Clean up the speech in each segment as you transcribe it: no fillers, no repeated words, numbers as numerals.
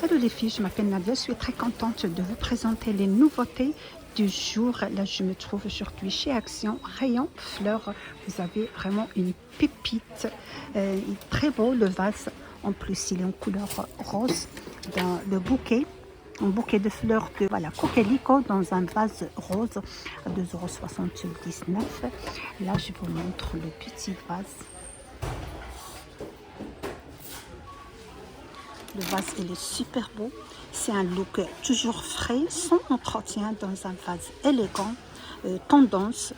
Salut les filles, je m'appelle Nadia, je suis très contente de vous présenter les nouveautés du jour. Là, je me trouve aujourd'hui chez Action, rayon fleurs. Vous avez vraiment une pépite. Très beau le vase. En plus, il est en couleur rose dans le bouquet. Un bouquet de fleurs de coquelicot dans un vase rose à 2,79 €. Là, je vous montre le petit vase. Le vase, il est super beau. C'est un look toujours frais, sans entretien, dans un vase élégant. Tendance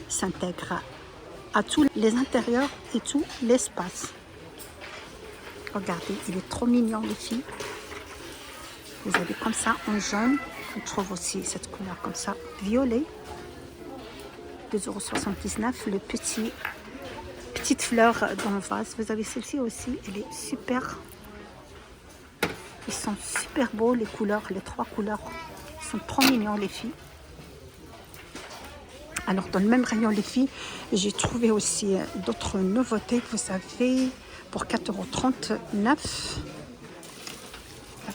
s'intègre à tous les intérieurs et tout l'espace. Regardez, il est trop mignon, les filles. Vous avez comme ça en jaune. On trouve aussi cette couleur comme ça, violet. 2,79 €. Le petite fleur dans le vase. Vous avez celle-ci aussi, elle est super. Ils sont super beaux, les couleurs, les trois couleurs. Ils sont trop mignons, les filles. Alors, dans le même rayon, les filles, j'ai trouvé aussi d'autres nouveautés. Vous savez, pour 4,39 €. Là,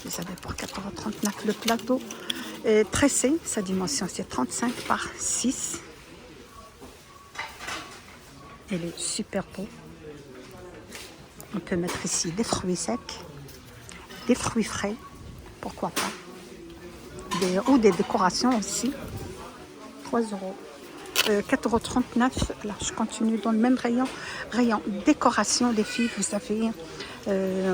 vous avez pour 4,39 € le plateau tressé. Sa dimension, c'est 35 par 6. Il est super beau. On peut mettre ici des fruits secs, des fruits frais, pourquoi pas. Ou des décorations aussi. 3 €. 4,39 €. Là, je continue dans le même rayon. Rayon décoration, les filles. Vous avez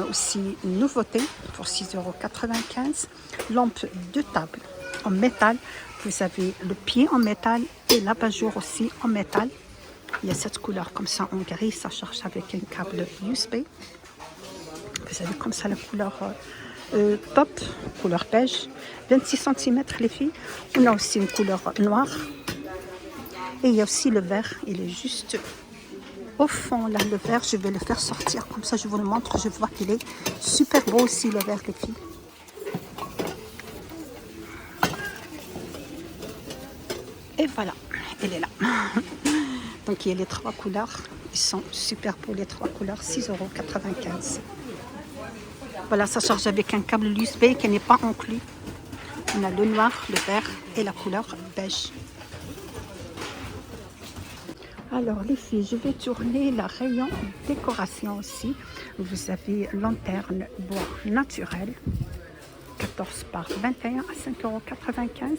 aussi une nouveauté pour 6,95 €. Lampe de table en métal. Vous avez le pied en métal et l'abat-jour aussi en métal. Il y a cette couleur comme ça en gris. Ça charge avec un câble USB. Vous avez comme ça la couleur top, couleur beige. 26 cm, les filles. On a aussi une couleur noire. Et il y a aussi le vert, il est juste au fond là, le vert. Je vais le faire sortir, comme ça je vous le montre. Je vois qu'il est super beau aussi, le vert, les filles. Et voilà, il est là. Donc il y a les trois couleurs, ils sont super beaux les trois couleurs, 6,95 €. Voilà, ça charge avec un câble USB qui n'est pas inclus. On a le noir, le vert et la couleur beige. Alors les filles, je vais tourner la rayon décoration aussi. Vous avez lanterne bois naturel, 14 par 21 à 5,95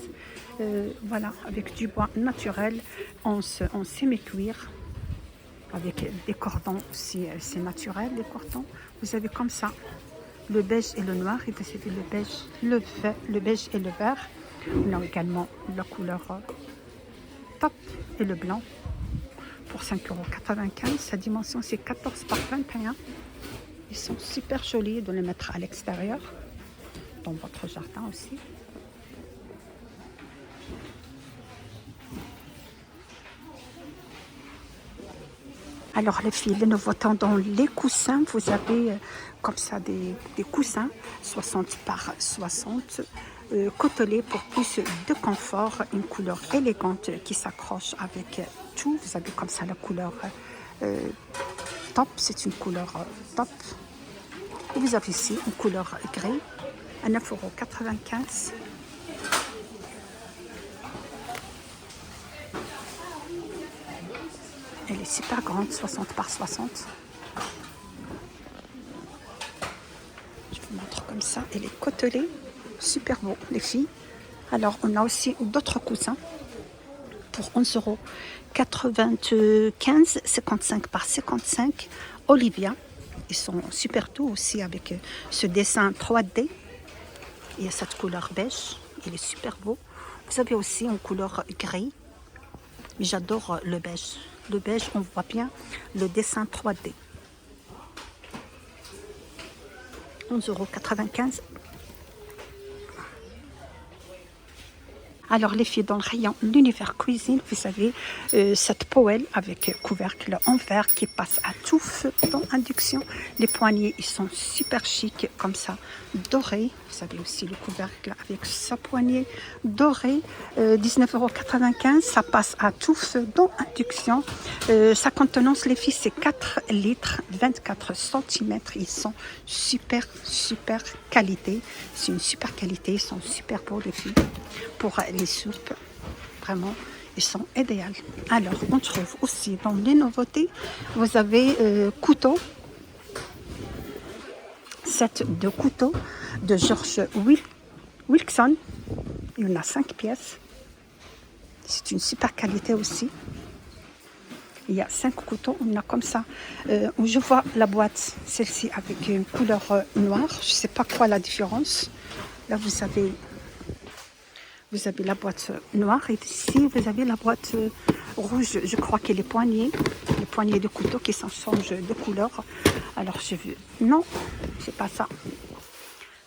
€. Voilà, avec du bois naturel en semi-cuir. Avec des cordons aussi, c'est naturel, les cordons. Vous avez comme ça le beige et le noir. Et vous avez le beige et le vert. On a également la couleur top et le blanc. Pour 5,95 €. Sa dimension, c'est 14 par 21. Ils sont super jolis de les mettre à l'extérieur, dans votre jardin aussi. Alors les filles, les nouveautés dans les coussins, vous avez comme ça des coussins 60 par 60. Côtelé pour plus de confort, une couleur élégante qui s'accroche avec tout. Vous avez comme ça la couleur top, c'est une couleur top. Et vous avez ici une couleur gris à 9,95 €. Elle est super grande, 60 par 60. Je vous montre comme ça, elle est côtelée. Super beau, les filles. Alors, on a aussi d'autres coussins pour 11,95 €, 55 par 55. Olivia. Ils sont super doux aussi avec ce dessin 3D. Il y a cette couleur beige. Il est super beau. Vous avez aussi une couleur gris. J'adore le beige. Le beige, on voit bien le dessin 3D. 11,95 €. Alors les filles, dans le rayon l'univers cuisine, vous savez, cette poêle avec couvercle en verre qui passe à tout feu dans induction. Les poignées, ils sont super chics comme ça, dorés. Vous savez aussi le couvercle avec sa poignée dorée, 19,95 €. Ça passe à tout feu dans induction. Sa contenance, les filles, c'est 4 litres, 24 cm. Ils sont super qualité. C'est une super qualité, ils sont super beaux les filles. Pour les soupes, vraiment, ils sont idéaux. Alors, on trouve aussi dans les nouveautés, vous avez couteau, set de couteaux de George Wilson. Il y en a 5 pièces. C'est une super qualité aussi. Il y a 5 couteaux, on a comme ça. Je vois la boîte, celle-ci avec une couleur noire. Je ne sais pas quoi la différence. Là, vous avez la boîte noire et ici, vous avez la boîte rouge. Je crois que les poignées de couteau qui s'en changent de couleur. Alors, j'ai vu. Non, c'est pas ça.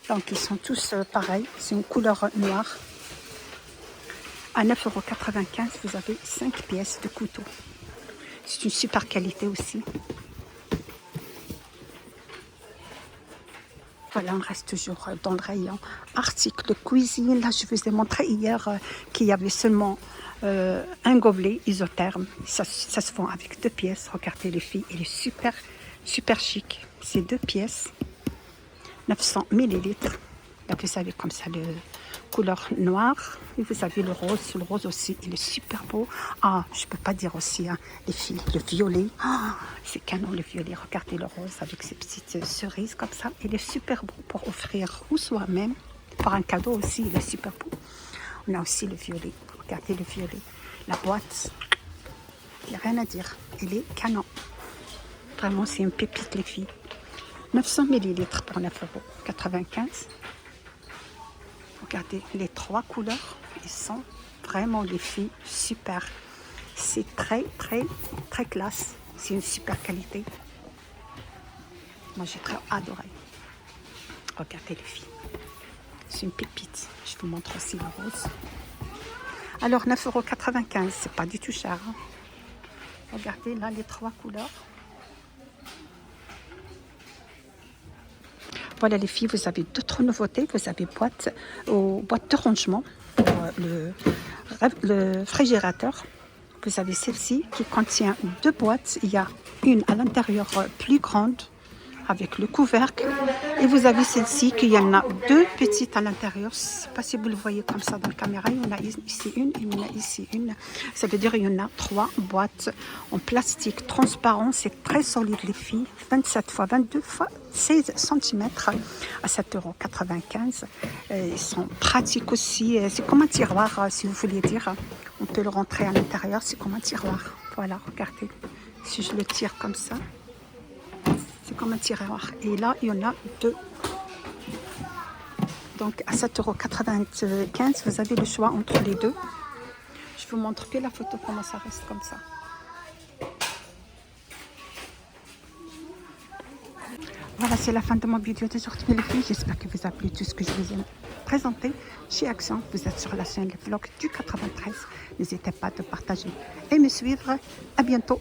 Donc, ils sont tous pareils. C'est une couleur noire. À 9,95 €, vous avez 5 pièces de couteau. C'est une super qualité aussi. Voilà, on reste toujours dans le rayon articles de cuisine. Là, je vous ai montré hier qu'il y avait seulement un gobelet isotherme. Ça se vend avec 2 pièces. Regardez les filles, il est super chic. C'est 2 pièces, 900 ml. Là, vous avez comme ça le couleur noire. Et vous avez le rose. Le rose aussi, il est super beau. Ah, je ne peux pas dire aussi, hein, les filles, le violet. Ah, c'est canon le violet. Regardez le rose avec ces petites cerises comme ça. Il est super beau pour offrir ou soi-même. Pour un cadeau aussi, il est super beau. On a aussi le violet. Regardez le violet. La boîte, il n'y a rien à dire. Il est canon. Vraiment, c'est une pépite, les filles. 900 ml pour 9,95 €. Regardez les 3 couleurs, ils sont vraiment, les filles, super. C'est très classe. C'est une super qualité. Moi, j'ai très adoré. Regardez les filles. C'est une pépite. Je vous montre aussi le rose. Alors, 9,95 €, c'est pas du tout cher. Hein. Regardez là les 3 couleurs. Voilà les filles, vous avez d'autres nouveautés. Vous avez boîte de rangement pour le réfrigérateur. Vous avez celle-ci qui contient 2 boîtes. Il y a une à l'intérieur plus grande avec le couvercle. Et vous avez celle-ci qui y en a 2 petites à l'intérieur. Je ne sais pas si vous le voyez comme ça dans la caméra. Il y en a ici une, il y en a ici une. Ça veut dire qu'il y en a 3 boîtes en plastique transparent. C'est très solide les filles. 27 x 22 x 16 cm à 7,95 €. Ils sont pratiques aussi. C'est comme un tiroir, si vous voulez dire. On peut le rentrer à l'intérieur. C'est comme un tiroir. Voilà, regardez. Si je le tire comme ça, c'est comme un tiroir. Et là, il y en a 2. Donc, à 7,95 €, vous avez le choix entre les 2. Je vous montre que la photo, comment ça reste comme ça. Voilà, c'est la fin de mon vidéo d'aujourd'hui, les filles. J'espère que vous a plu tout ce que je vous ai présenté chez Action. Vous êtes sur la chaîne Le Vlog du 93. N'hésitez pas à partager et me suivre. À bientôt.